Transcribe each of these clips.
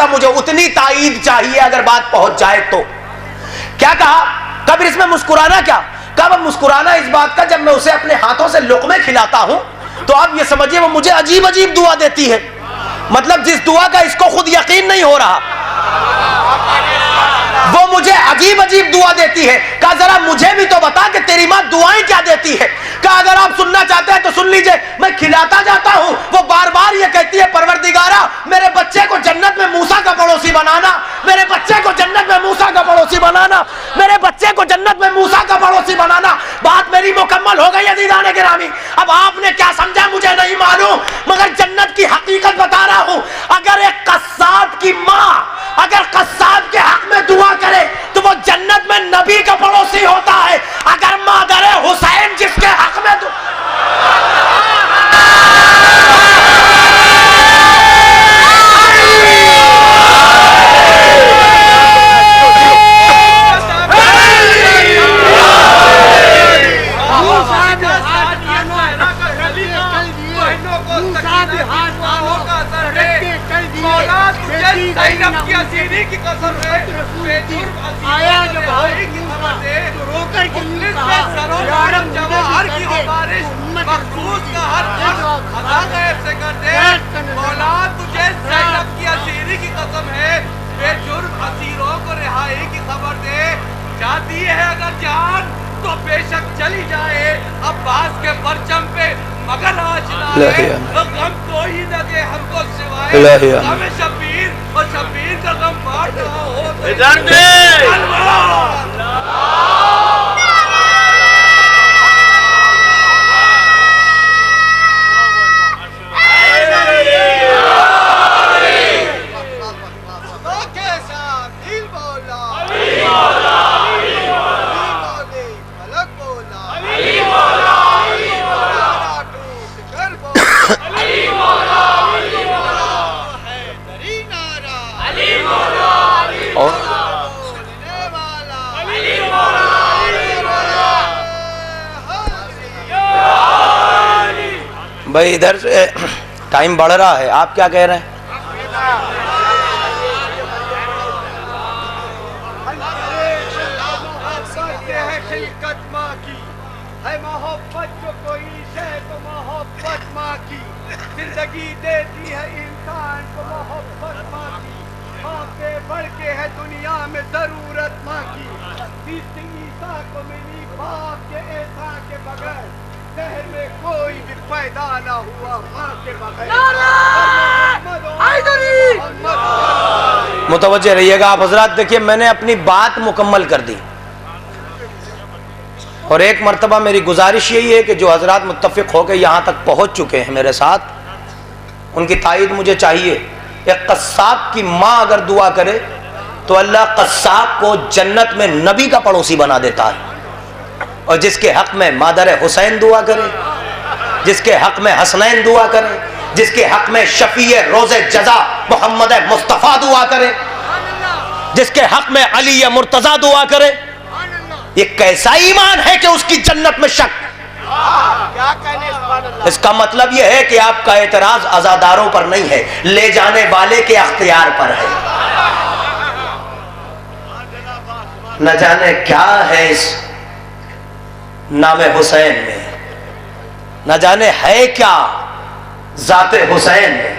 था मुझे उतनी ताईद चाहिए अगर बात पहुंच जाए तो। क्या कहा? कबीर इसमें मुस्कुराना क्या? कब मुस्कुराना इस बात का जब मैं उसे अपने हाथों से लुक़मे खिलाता हूं तो आप ये समझिए वो मुझे अजीब अजीब दुआ देती है। मतलब जिस दुआ का इसको खुद यकीन नहीं हो रहा वो मुझे अजीब अजीब दुआ देती है। कहा जरा मुझे भी तो बता कि तेरी माँ दुआएं क्या देती है। कहा अगर आप सुनना चाहते हैं तो सुन लीजिए। मैं खिलाता जाता हूं, वो बार बार ये कहती है परवरदिगारा मेरे बच्चे को जन्नत में मूसा का पड़ोसी बनाना, मेरे बच्चे को जन्नत में मूसा का पड़ोसी बनाना, मेरे बच्चे को जन्नत में मूसा का पड़ोसी बनाना। बात मेरी मुकम्मल हो गई अज़ीज़ान गिरामी। अब आपने क्या समझा मुझे नहीं मालूम, मगर जन्नत की हकीकत बता रहा हूं। अगर एक कस्साब की माँ अगर कस्साब के हक में दुआ करे तो वो जन्नत में नबी का पड़ोसी होता है। अगर मादर हुसैन जिसके हक में बेशक चली जाए अब्बास के परचम पे मगर आज ना गम कोई लगे हमको सिवाय हमें शबीर और शबीर का गम बांट रहा भाई इधर से टाइम बढ़ रहा है, आप क्या कह रहे हैं? जिंदगी देती है इंसान को मोहब्बत माँ की, माँ से बढ़ के है दुनिया में जरूरत माँ की। ईसा को मिली बाप के एहसान के बगैर शहर में कोई भी पैदा ना हुआ माँ के बगैर। मुतवज्जे रहिएगा आप हजरात। देखिए मैंने अपनी बात मुकम्मल कर दी और एक मर्तबा मेरी गुजारिश यही है कि जो हजरात मुत्तफिक होकर यहाँ तक पहुँच चुके हैं मेरे साथ, उनकी तायीद मुझे चाहिए। एक कस्साब की माँ अगर दुआ करे तो अल्लाह कस्साब को जन्नत में नबी का पड़ोसी बना देता है। और जिसके हक में मादर हुसैन दुआ करे, जिसके हक में हसनैन दुआ करे, जिसके हक में शफी रोज़े जज़ा मोहम्मद मुस्तफ़ा दुआ करे, जिसके हक में अली मुर्तज़ा दुआ करे, ये कैसा ईमान है कि उसकी जन्नत में शक? इसका मतलब यह है कि आपका एतराज अज़ादारों पर नहीं है, ले जाने वाले के अख्तियार पर है। न जाने क्या है इस नामे हुसैन में, न जाने है क्या जाते हुसैन में।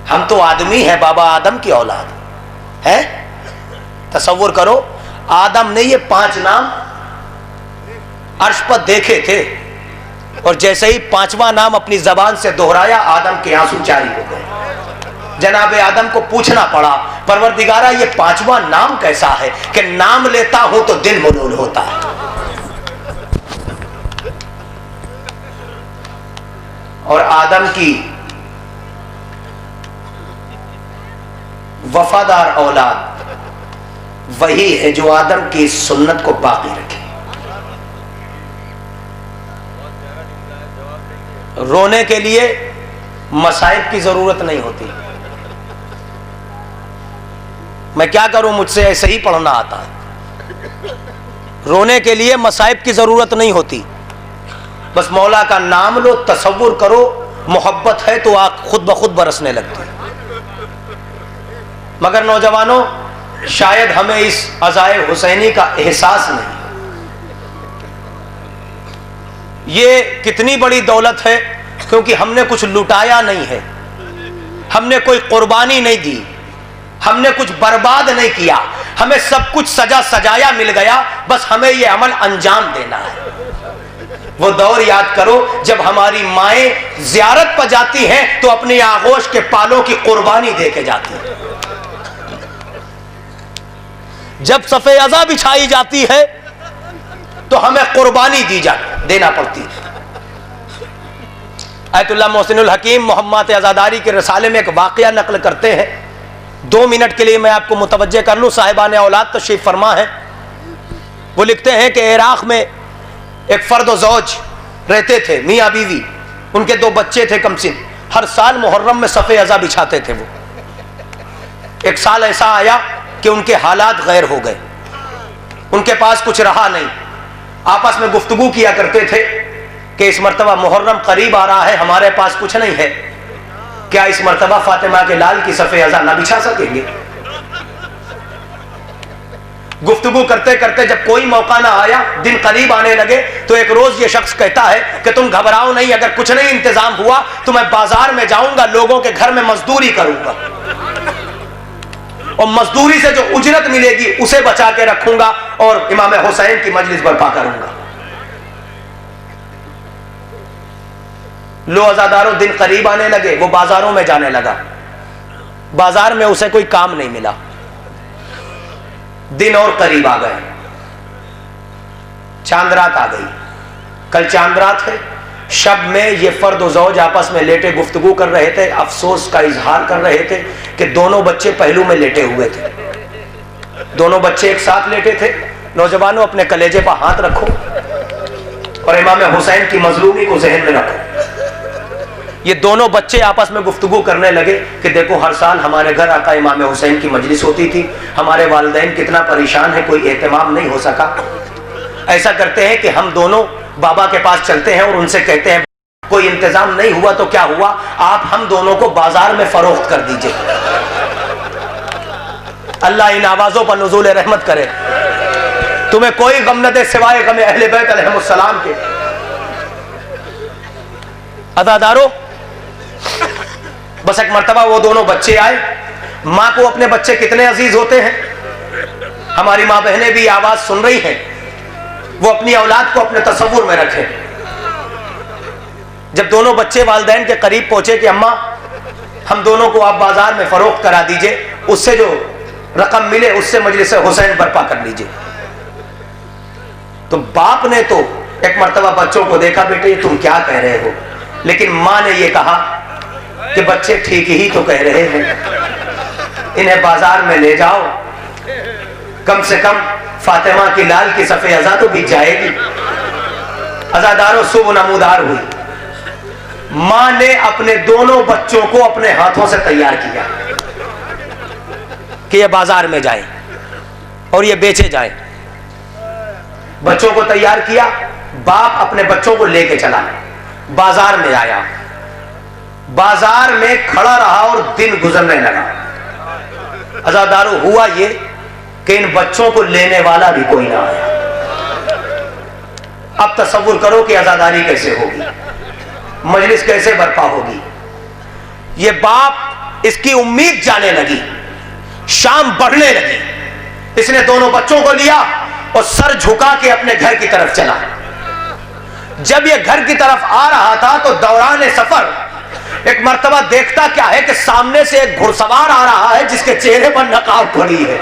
हम तो आदमी हैं, बाबा आदम की औलाद है। तसव्वुर करो, आदम ने ये 5 नाम अर्श पर देखे थे और जैसे ही 5वां नाम अपनी जबान से दोहराया आदम के आंसू जारी हो गए। जनाब आदम को पूछना पड़ा, परवरदिगारा ये 5वां नाम कैसा है कि नाम लेता हूं तो दिल मलूल होता है। और आदम की वफादार औलाद वही है जो आदम की सुन्नत को बाकी रखे। रोने के लिए मसाइब की जरूरत नहीं होती। मैं क्या करूं, मुझसे ऐसे ही पढ़ना आता है। रोने के लिए मसाइब की जरूरत नहीं होती, बस मौला का नाम लो, तसव्वुर करो, मोहब्बत है तो आँख खुद ब खुद बरसने लगती है। मगर नौजवानों, शायद हमें इस अज़ाए हुसैनी का एहसास नहीं। ये कितनी बड़ी दौलत है, क्योंकि हमने कुछ लुटाया नहीं है, हमने कोई कुर्बानी नहीं दी, हमने कुछ बर्बाद नहीं किया, हमें सब कुछ सजा सजाया मिल गया, बस हमें ये अमल अंजाम देना है। वो दौर याद करो जब हमारी माएं ज़ियारत पर जाती हैं तो अपनी आगोश के पालों की कुर्बानी दे के जाती हैं। जब सफ़े अज़ा बिछाई जाती है तो हमें कुर्बानी देना पड़ती है। आयतुल्लाह मोहसिनुल हकीम मोहम्मद अज़ादारी के रसाले में एक वाक़या नकल करते हैं। 2 मिनट के लिए मैं आपको मुतवज्जे कर लूँ, साहिबान औलाद तशरीफ़ फरमा है। वो लिखते हैं कि इराक़ में एक फ़र्द व ज़ौज रहते थे, मियाँ बीवी, उनके 2 बच्चे थे कमसिन। हर साल मुहर्रम में सफ़े अज़ा बिछाते थे वो। एक साल ऐसा आया कि उनके हालात गैर हो गए, उनके पास कुछ रहा नहीं। आपस में गुफ्तगू किया करते थे कि इस मरतबा मुहर्रम करीब आ रहा है, हमारे पास कुछ नहीं है, क्या इस मरतबा फातिमा के लाल की सफ़े अज़ा ना बिछा सकेंगे? गुफ्तगू करते करते जब कोई मौका ना आया, दिन करीब आने लगे, तो एक रोज ये शख्स कहता है कि तुम घबराओ नहीं, अगर कुछ नहीं इंतजाम हुआ तो मैं बाजार में जाऊंगा, लोगों के घर में मजदूरी करूंगा और मजदूरी से जो उजरत मिलेगी उसे बचा के रखूंगा और इमाम हुसैन की मजलिस बर्पा करूंगा। लो अज़ादारों, दिन करीब आने लगे, वो बाजारों में जाने लगा। बाजार में उसे कोई काम नहीं मिला। दिन और करीब आ गए, चांद रात आ गई। कल चांद रात है। शब में ये फर्द और ज़ौज आपस में लेटे गुफ्तगू कर रहे थे, अफसोस का इजहार कर रहे थे कि दोनों बच्चे पहलू में लेटे हुए थे। दोनों बच्चे एक साथ लेटे थे। नौजवानों, अपने कलेजे पर हाथ रखो और इमाम हुसैन की मजलूमी को जहन में रखो। ये दोनों बच्चे आपस में गुफ्तगू करने लगे कि देखो, हर साल हमारे घर आका इमाम हुसैन की मजलिस होती थी, हमारे वालिदैन कितना परेशान है, कोई एहतमाम नहीं हो सका। ऐसा करते हैं कि हम दोनों बाबा के पास चलते हैं और उनसे कहते हैं कोई इंतजाम नहीं हुआ तो क्या हुआ, आप हम दोनों को बाजार में फरोख्त कर दीजिए। अल्लाह इन आवाजों पर नुज़ूल रहमत करे, तुम्हें कोई गम न दे सिवाय गम अहले बैत अलैहिमुस्सलाम के। अज़ादारों, बस एक मर्तबा वो दोनों बच्चे आए। माँ को अपने बच्चे कितने अजीज होते हैं। हमारी माँ बहनें भी आवाज सुन रही हैं, वो अपनी औलाद को अपने तसव्वुर में रखें। जब दोनों बच्चे वालिदैन के करीब पहुंचे कि अम्मा, हम दोनों को आप बाजार में फरोख्त करा दीजिए, उससे जो रकम मिले उससे मजलिस हुसैन बर्पा कर लीजिए। तो बाप ने तो एक मर्तबा बच्चों को देखा, बेटे ये तुम क्या कह रहे हो, लेकिन माँ ने ये कहा कि बच्चे ठीक ही तो कह रहे हैं, इन्हें बाजार में ले जाओ, कम से कम फातिमा की लाल की सफ़े अज़ा तो बिक जाएगी। अज़ादारों, सुबह नमूदार हुई। माँ ने अपने दोनों बच्चों को अपने हाथों से तैयार किया कि ये बाजार में जाएं और ये बेचे जाएं। बच्चों को तैयार किया, बाप अपने बच्चों को लेके चला, बाजार में आया, बाजार में खड़ा रहा और दिन गुजरने लगा। अज़ादारों, हुआ ये कि इन बच्चों को लेने वाला भी कोई ना आया। अब तसव्वुर करो कि अज़ादारी कैसे होगी, मजलिस कैसे बर्पा होगी। ये बाप, इसकी उम्मीद जाने लगी, शाम बढ़ने लगी। इसने दोनों बच्चों को लिया और सर झुका के अपने घर की तरफ चला। जब ये घर की तरफ आ रहा था तो दौरान सफर एक मर्तबा देखता क्या है कि सामने से एक घुड़सवार आ रहा है जिसके चेहरे पर नकाब पड़ी है।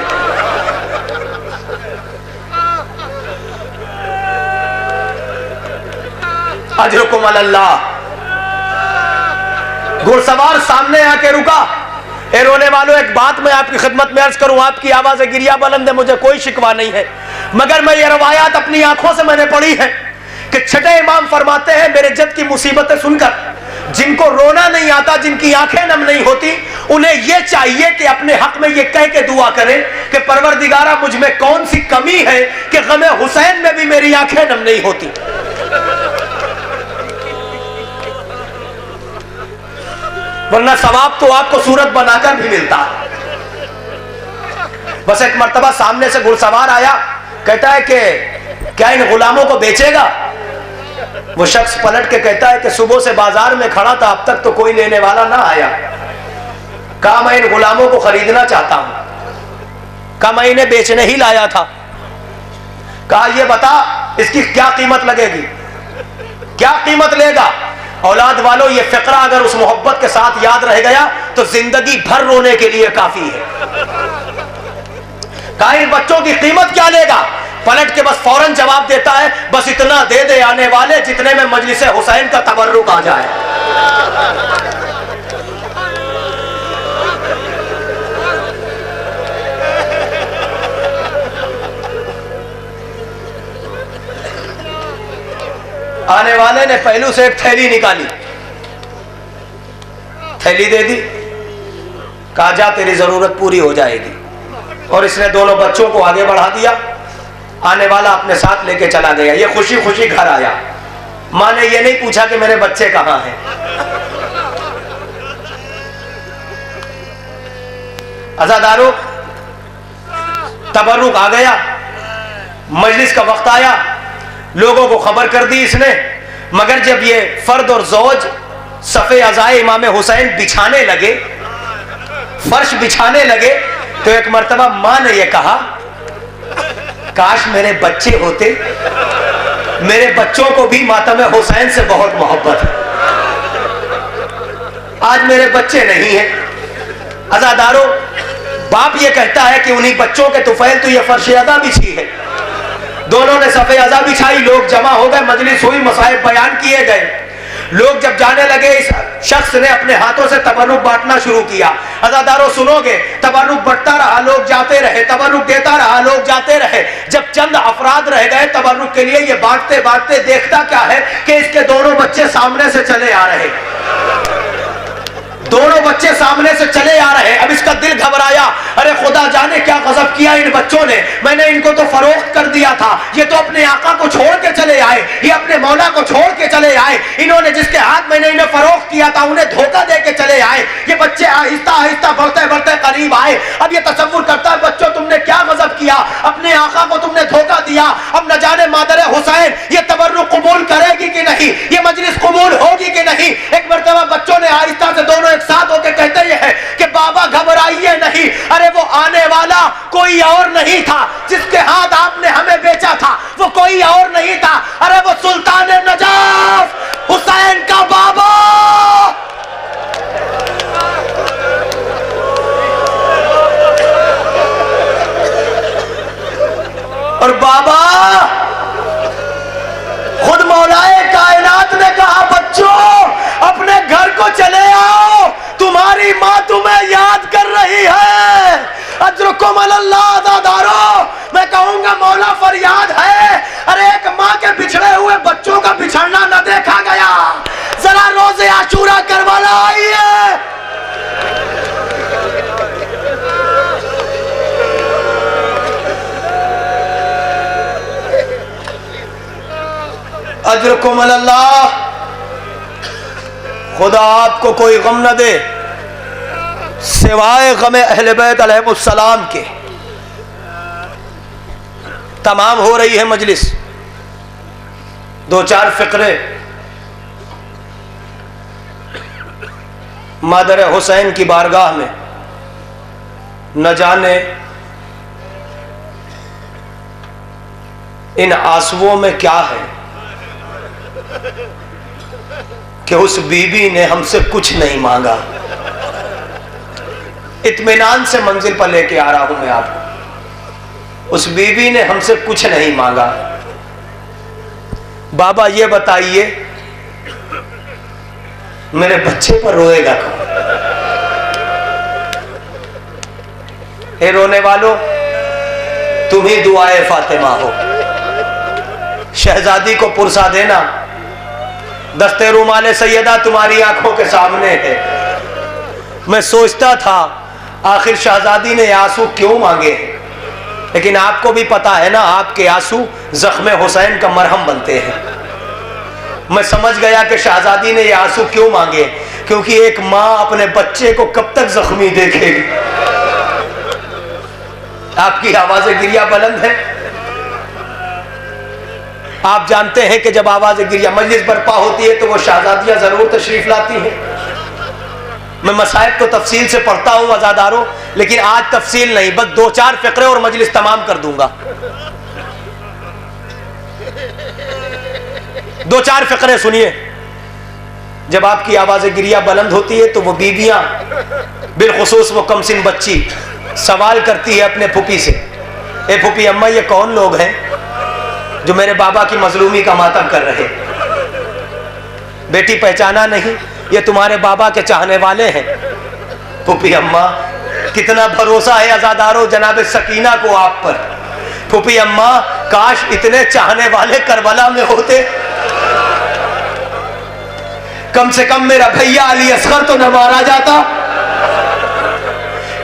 अजरुकुम अल्लाह। घुड़सवार सामने आके रुका। ए रोने वालों, एक बात मैं आपकी खिदमत में अर्ज करूं, आपकी आवाज़ गिरिया बुलंद है, मुझे कोई शिकवा नहीं है, मगर मैं ये रवायात अपनी आंखों से मैंने पढ़ी है कि छठे इमाम फरमाते हैं, मेरे जद की मुसीबतें सुनकर जिनको रोना नहीं आता, जिनकी आंखें नम नहीं होती, उन्हें यह चाहिए कि अपने हक में यह कह के दुआ करें कि परवरदिगारा, मुझ में कौन सी कमी है कि गमे हुसैन में भी मेरी आंखें नम नहीं होती। वरना सवाब तो आपको सूरत बनाकर भी मिलता है। बस एक मर्तबा सामने से घुड़सवार आया, कहता है कि क्या इन गुलामों को बेचेगा? वो शख्स पलट के कहता है कि सुबह से बाजार में खड़ा था, अब तक तो कोई लेने वाला ना आया। कहा मैं इन गुलामों को खरीदना चाहता हूं। कहा मैं इन्हें बेचने ही लाया था। कहा ये बता इसकी क्या कीमत लगेगी, क्या कीमत लेगा? औलाद वालों, ये फिक्रा अगर उस मोहब्बत के साथ याद रह गया तो जिंदगी भर रोने के लिए काफी है। कहा इन बच्चों की कीमत क्या लेगा? पलट के बस फौरन जवाब देता है, बस इतना दे दे आने वाले जितने में मजलिस हुसैन का तबर्रुक आ जाए। आने वाले ने पहलू से एक थैली निकाली, थैली दे दी, कहा जा तेरी जरूरत पूरी हो जाएगी। और इसने दोनों बच्चों को आगे बढ़ा दिया। आने वाला अपने साथ लेके चला गया। ये खुशी खुशी घर आया। मां ने ये नहीं पूछा कि मेरे बच्चे कहां हैं। अज़ादारों, तबर्रुक आ गया, मजलिस का वक्त आया, लोगों को खबर कर दी इसने। मगर जब ये फर्द और ज़ौज सफ़े अज़ाए इमाम हुसैन बिछाने लगे, फर्श बिछाने लगे, तो एक मर्तबा मां ने यह कहा, काश मेरे बच्चे होते, मेरे बच्चों को भी मातम हुसैन से बहुत मोहब्बत है। आज मेरे बच्चे नहीं हैं। अज़ादारों, बाप ये कहता है कि उन्हीं बच्चों के तुफैल तो ये फर्श अज़ा बिछी है। दोनों ने सफ़े अज़ा बिछाई, लोग जमा हो गए, मजलिस हुई, मसाइब बयान किए गए। लोग जब जाने लगे, इस शख्स ने अपने हाथों से तबर्रुक बांटना शुरू किया। अज़ादारों सुनोगे, तबर्रुक बढ़ता रहा, लोग जाते रहे, तबर्रुक देता रहा, लोग जाते रहे। जब चंद अफराद रह गए तबर्रुक के लिए, ये बांटते बांटते देखता क्या है कि इसके दोनों बच्चे सामने से चले आ रहे, दोनों बच्चे सामने से चले आ रहे। अब इसका दिल घबराया, अरे खुदा जाने क्या गजब किया इन बच्चों ने, मैंने इनको तो फरोख्त कर दिया था, ये तो अपने आका को छोड़ के चले आए, ये अपने मौला को छोड़ के चले आए। इन्होंने जिसके हाथ मैंने इन्हें फरोख्त किया था उन्हें धोखा दे के चले आए। ये बच्चे आहिस्ता आहिस्ता बढ़ते बढ़ते करीब आए। अब ये तसव्वुर करता है, बच्चों तुमने क्या गजब किया, अपने आका को तुमने धोखा दिया। अब न जाने मादर हुसैन ये तबर्रुक कबूल करेगी कि नहीं, ये मजलिस कबूल होगी कि नहीं। एक मरतबा बच्चों ने आहिस्ता से दोनों साथ होकर कहते ये है कि बाबा घबराइए नहीं, अरे वो आने वाला कोई और नहीं था, जिसके हाथ आपने हमें बेचा था वो कोई और नहीं था, अरे वो सुल्तान नजाफ हुसैन का बाबा। और बाबा खुद मौलाए कायनात ने कहा, बच्चों अपने घर को चले आओ, तुम्हारी माँ तुम्हें याद कर रही है। अजरुकुम अल्लाह। अज़ादारों, मैं कहूंगा मौला फरियाद है, अरे एक माँ के बिछड़े हुए बच्चों का बिछड़ना न देखा गया। जरा रोज़े आशूरा करवाला आइए। अजरुकुम अल्लाह। खुदा आपको कोई गम न दे सिवाय गमे अहले बैत अलैहिमुस्सलाम के। तमाम हो रही है मजलिस, दो चार फिक्रे मादर हुसैन की बारगाह में। न जाने इन आंसुओं में क्या है कि उस बीबी ने हमसे कुछ नहीं मांगा। इत्मीनान से मंजिल पर लेके आ रहा हूं मैं आपको। उस बीबी ने हमसे कुछ नहीं मांगा। बाबा ये बताइए मेरे बच्चे पर रोएगा कौन? हे रोने वालों, तुम ही दुआए फातिमा हो। शहजादी को पुरसा देना, दस्ते रुमाले सैयदा तुम्हारी आंखों के सामने है। मैं सोचता था आखिर शहजादी ने आंसू क्यों मांगे, लेकिन आपको भी पता है ना, आपके आंसू जख्मे हुसैन का मरहम बनते हैं। मैं समझ गया कि शहजादी ने ये आंसू क्यों मांगे, क्योंकि एक माँ अपने बच्चे को कब तक जख्मी देखेगी। आपकी आवाज़ें गिरिया बुलंद है। आप जानते हैं कि जब आवाज़ गिरिया मजलिस बर्पा होती है तो वो शहजादियाँ ज़रूर तशरीफ लाती हैं। मैं मसाइब तो तफसील से पढ़ता हूँ अज़ादारों, लेकिन आज तफसील नहीं, बस 2-4 फ़िक्रे और मजलिस तमाम कर दूंगा। 2-4 फ़िक्रे सुनिए। जब आपकी आवाज़ गिरिया बुलंद होती है तो वो बीबियाँ, बिलखुसूस वो कमसिन बच्ची, सवाल करती है अपने फूफी से, ए फूफी अम्मा ये कौन लोग हैं जो मेरे बाबा की मजलूमी का मातम कर रहे? बेटी पहचाना नहीं, ये तुम्हारे बाबा के चाहने वाले हैं। फूफी अम्मा कितना भरोसा है अज़ादारों जनाब सकीना को आप पर। फूफी अम्मा काश इतने चाहने वाले करबला में होते, कम से कम मेरा भैया अली असगर तो न मारा जाता।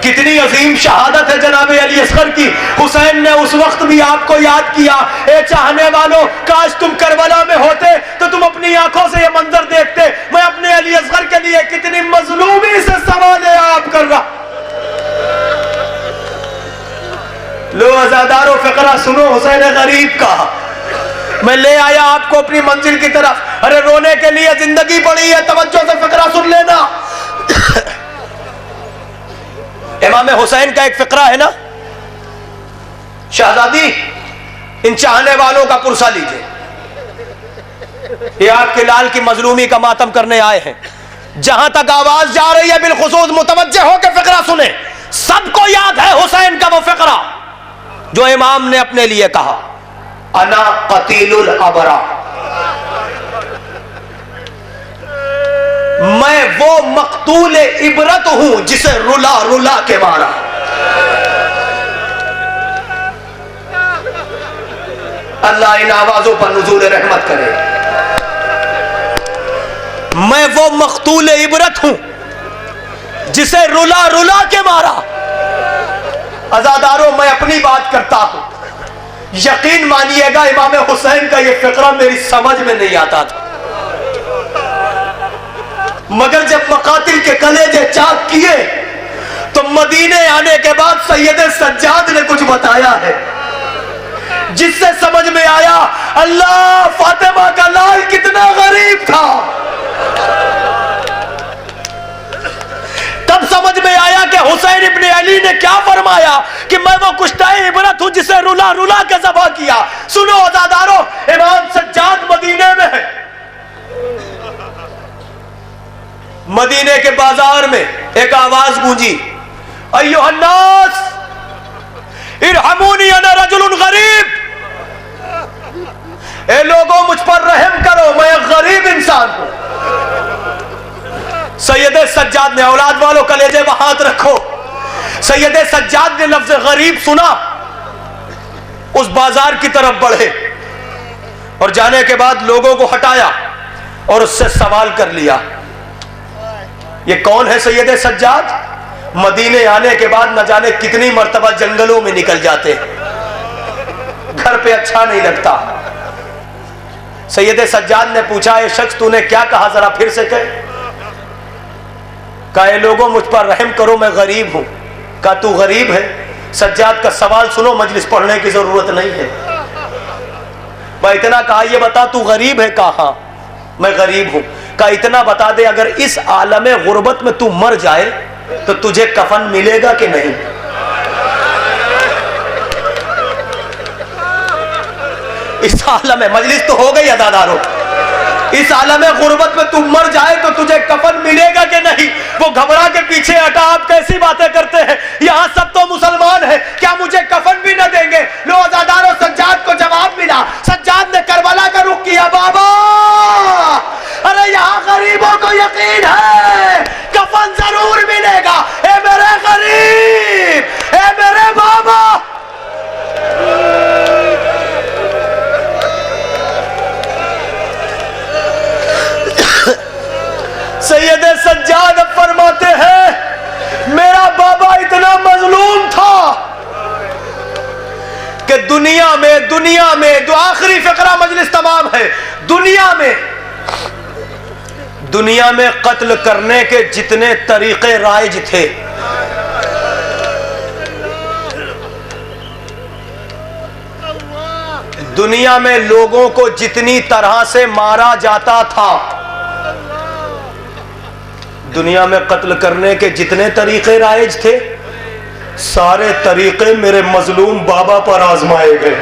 कितनी अजीम शहादत है जनाब अली असगर की। हुसैन ने उस वक्त भी आपको याद किया, ए चाहने वालों काश तुम करबला में होते तो तुम अपनी आंखों से ये मंजर देखते। मैं अपने अली असगर के लिए कितनी मजलूमी से सवाल आप कर रहा। लो अज़ादारों फ़िक्रा सुनो हुसैन गरीब का। मैं ले आया आपको अपनी मंजिल की तरफ। अरे रोने के लिए जिंदगी पड़ी है, तवज्जो से फ़िक्रा सुन लेना। इमाम हुसैन का एक फ़िक्रा है ना, शहजादी इन चाहने वालों का पुरसा लीजिए, ये आपके लाल की मजलूमी का मातम करने आए हैं। जहां तक आवाज जा रही है बिलखुसूस मुतवज्जे होकर फ़िक्रा सुने। सबको याद है हुसैन का वो फ़िक्रा जो इमाम ने अपने लिए कहा, अना कतीलुल अबरा, मैं वो मकतूल इबरत हूं जिसे रुला रुला के मारा। अल्लाह इन आवाजों पर नुज़ूल रहमत करे। मैं वो मकतूल इबरत हूं जिसे रुला रुला के मारा। अज़ादारों मैं अपनी बात करता हूं, यकीन मानिएगा इमाम हुसैन का ये फ़िक्रा मेरी समझ में नहीं आता था, मगर जब मकातिल के कलेजे चाक किए तो मदीने आने के बाद सैयद सज्जाद ने कुछ बताया है जिससे समझ में आया अल्लाह फातिमा का लाल कितना गरीब था। तब समझ में आया कि हुसैन इब्ने अली ने क्या फरमाया कि मैं वो कुश्ताए इबरत हूं जिसे रुला रुला के ज़बह किया। सुनो अज़ादारों, इमाम सज्जाद मदीने में है। मदीने के बाजार में एक आवाज गूंजी, अय्युहन्नास इरहमूनी अना रजुलुन गरीब, ए लोगों मुझ पर रहम करो, मैं एक गरीब इंसान हूं। सैयद सज्जाद ने, औलाद वालों कलेजे में हाथ रखो, सैयद सज्जाद ने लफ्ज गरीब सुना, उस बाजार की तरफ बढ़े और जाने के बाद लोगों को हटाया और उससे सवाल कर लिया, ये कौन है सैयद सज्जाद? मदीने आने के बाद न जाने कितनी मर्तबा जंगलों में निकल जाते हैं, घर पे अच्छा नहीं लगता। सैयद सज्जाद ने पूछा, ये शख्स तूने क्या कहा, जरा फिर से कह। कहा, ये लोगों मुझ पर रहम करो, मैं गरीब हूं। कहा, तू गरीब है? सज्जाद का सवाल सुनो, मजलिस पढ़ने की जरूरत नहीं है। मैं इतना कहा, ये बता तू गरीब है? कहा, मैं गरीब हूं। का इतना बता दे, अगर इस आलम गुर्बत में तू मर जाए तो तुझे कफन मिलेगा कि नहीं? इस आलम में, मजलिस तो हो गई अदादारों, इस आलम गुर्बत में तू मर जाए तो तुझे कफन मिलेगा कि नहीं? वो घबरा के पीछे हटा, आप कैसी बातें करते हैं, यहां सब तो मुसलमान है, क्या मुझे कफन भी न देंगे? लो अज़ादारों, सज्जाद को जवाब मिला। सज्जाद ने करबला का रुख किया, बाबा अरे यहां गरीबों को यकीन है कफन जरूर मिलेगा। ए मेरे गरीब, ए मेरे बाबा, सैयद सज्जाद फरमाते हैं, मेरा बाबा इतना मजलूम था कि दुनिया में जो आखिरी फ़िक्रा मजलिस तमाम है, दुनिया में कत्ल करने के जितने तरीके राइज थे, दुनिया में लोगों को जितनी तरह से मारा जाता था, दुनिया में कत्ल करने के जितने तरीके राइज थे, सारे तरीके मेरे मजलूम बाबा पर आजमाए गए।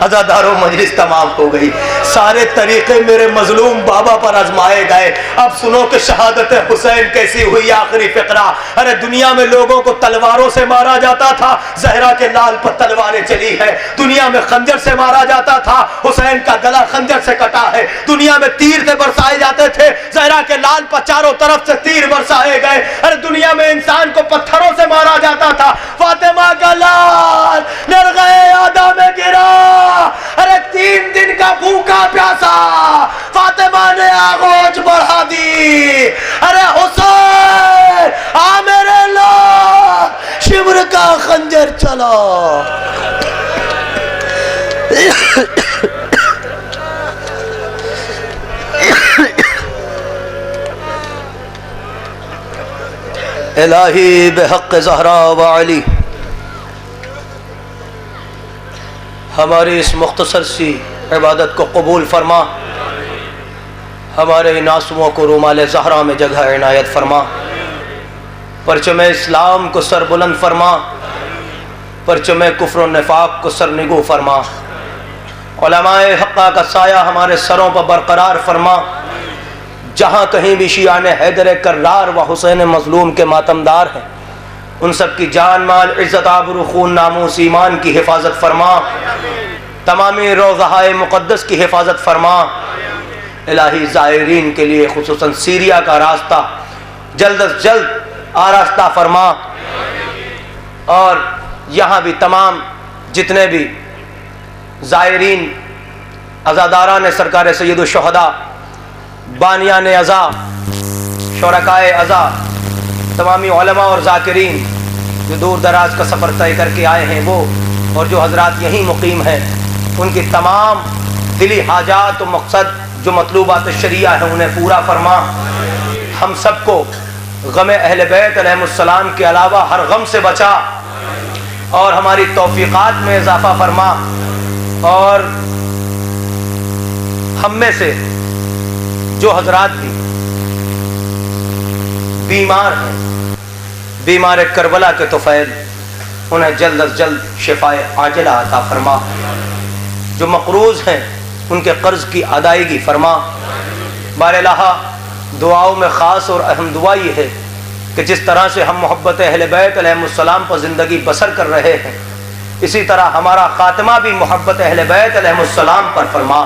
अज़ादारों मजलिस तमाम हो गई। सारे तरीके मेरे मजलूम बाबा पर आजमाए गए। अब सुनो कि शहादत हुसैन कैसी हुई। आखिरी फिक्रा। अरे दुनिया में लोगों को तलवारों से मारा जाता था, जहरा के लाल पर तलवारें चली है। दुनिया में खंजर से मारा जाता था, हुसैन का गला खंजर से कटा है। दुनिया में तीर से बरसाए जाते थे, जहरा के लाल पर चारों तरफ से तीर बरसाए गए। अरे दुनिया में इंसान को पत्थरों से मारा जाता था, फातिमा का लाल नरग़े आदा में गिरा। अरे 3 दिन का भूखा प्यासा फातिमा ने आगोश बढ़ा दी। अरे हुसैन आ मेरे लाल, शिब्र का खंजर चला। इलाही बेहक़ ज़हरा व अली, हमारी इस मुख्तसर सी इबादत को कबूल फरमा। हमारे इन आंसुओं को रुमाल ज़हरा में जगह इनायत फरमा। परचम इस्लाम को सर बुलंद फरमा, परचम कुफ्र व निफाक को सर निगू फरमा। उलमाए हक़्क़ा का साया हमारे सरों पर बरकरार फरमा। जहाँ कहीं भी शियाने हैदर कर्रार व हुसैन मज़लूम के मातमदार हैं, उन सब की जान माल इज़्ज़त आबरू खून नामूस ईमान की हिफाजत फरमा। तमामी रोज़ाए मुक़द्दस की हिफाजत फरमा। इलाही ज़ायरीन के लिए खुसूसन सीरिया का रास्ता जल्द अज जल्द आरास्ता फरमा। और यहाँ भी तमाम जितने भी ज़ायरीन अज़ादारान सरकार सैयदुश शुहदा, बानियान अज़ा, शुरकाए अज़ा, तमामी उलमा और ज़ाकिरीन जो दूर दराज का सफ़र तय करके आए हैं, वो और जो हजरात यहीं मुकीम हैं, उनकी तमाम दिली हाजात और मकसद जो मतलूबात शरिया है उन्हें पूरा फरमा। हम सबको गम अहले बैत अलैहिमुस्सलाम के अलावा हर गम से बचा और हमारी तौफीक़ात में इजाफ़ा फरमा। और हम में से जो हजरात भी बीमार हैं, बीमार करबला के तुफ़ैल, उन्हें जल्द अज जल्द शिफाए आजिला अता फरमा। जो मक़रूज़ हैं उनके कर्ज़ की अदायगी फरमा। बारलाहा दुआओं में ख़ास और अहम दुआ ये है कि जिस तरह से हम मोहब्बत अहले बैत अलैहिमुस्सलाम पर ज़िंदगी बसर कर रहे हैं, इसी तरह हमारा ख़ात्मा भी मोहब्बत अहले बैत अलैहिमुस्सलाम पर फरमा।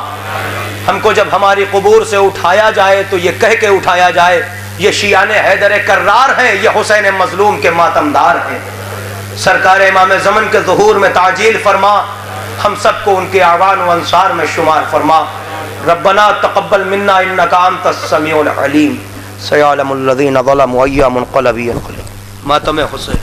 हमको जब हमारी क़ुबूर से उठाया जाए तो ये कह के उठाया जाए, ये शियाने हैदर कर्रार हैं, ये हुसैन मज़लूम के मातमदार हैं। सरकार इमाम ज़मन के ज़ुहूर में ताजील फरमा। हम सबको उनके आवान व अंसार में शुमार फरमा। रब्बना तक़ब्बल मिन्ना इन्नका अंतस समीउल अलीम। सयअलमुल लज़ीना ज़लमू अय्या मुनक़लबिन। मातम हुसैन।